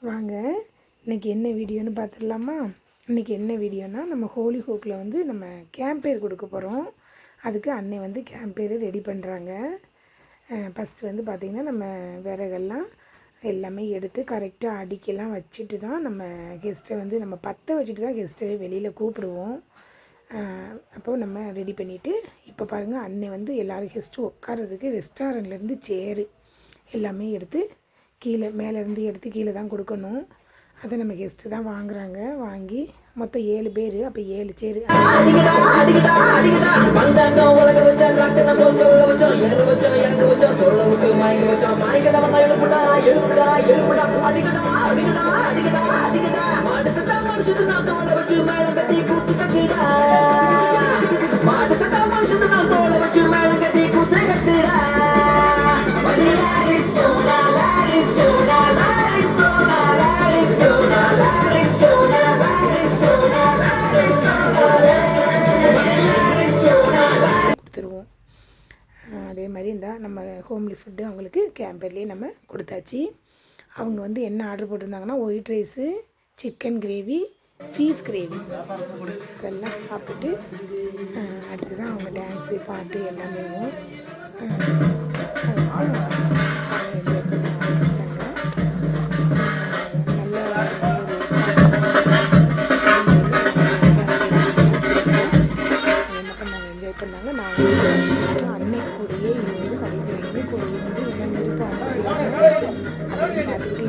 வாங்க இன்றைக்கி என்ன வீடியோன்னு பார்த்துடலாமா? இன்றைக்கி என்ன வீடியோனா, நம்ம ஹோலி ஹோக்கில் வந்து நம்ம கேம்பேர் கொடுக்க போகிறோம். அதுக்கு அன்னை வந்து கேம்பேர் ரெடி பண்ணுறாங்க. ஃபஸ்ட்டு வந்து பார்த்திங்கன்னா நம்ம விறகெல்லாம் எல்லாமே எடுத்து கரெக்டாக அடிக்கெல்லாம் வச்சுட்டு தான் நம்ம கெஸ்ட்டை வந்து நம்ம பற்ற வச்சுட்டு தான் கெஸ்ட்டை வெளியில் கூப்பிடுவோம். அப்போது நம்ம ரெடி பண்ணிவிட்டு இப்போ பாருங்கள், அன்னை வந்து எல்லோரும் கெஸ்ட்டு உட்காரதுக்கு ரெஸ்டாரண்ட்லேருந்து சேரு எல்லாமே எடுத்து கீழே மேலேருந்து எடுத்து கீழே தான் கொடுக்கணும். அதை நம்ம கெஸ்ட்டு தான் வாங்குகிறாங்க. வாங்கி மொத்தம் 7 பேர், அப்போ 7 சேரு. அதே மாதிரி இந்த நம்ம ஹோம்லி ஃபுட்டு அவங்களுக்கு கேம்பர்லேயே நம்ம கொடுத்தாச்சு. அவங்க வந்து என்ன ஆர்டர் போட்டிருந்தாங்கன்னா, white rice, chicken gravy, beef gravy அதெல்லாம் சாப்பிட்டுட்டு அடுத்து தான் அவங்க டான்ஸு பாட்டு எல்லாமே என்ஜாய் பண்ணாங்க. நான் அன்னை கூடயே இருந்து கடைசி வரைக்கும் கூட இருந்து எல்லாம் நிறுத்தாங்க அப்படின்னு பார்த்துக்கிட்டு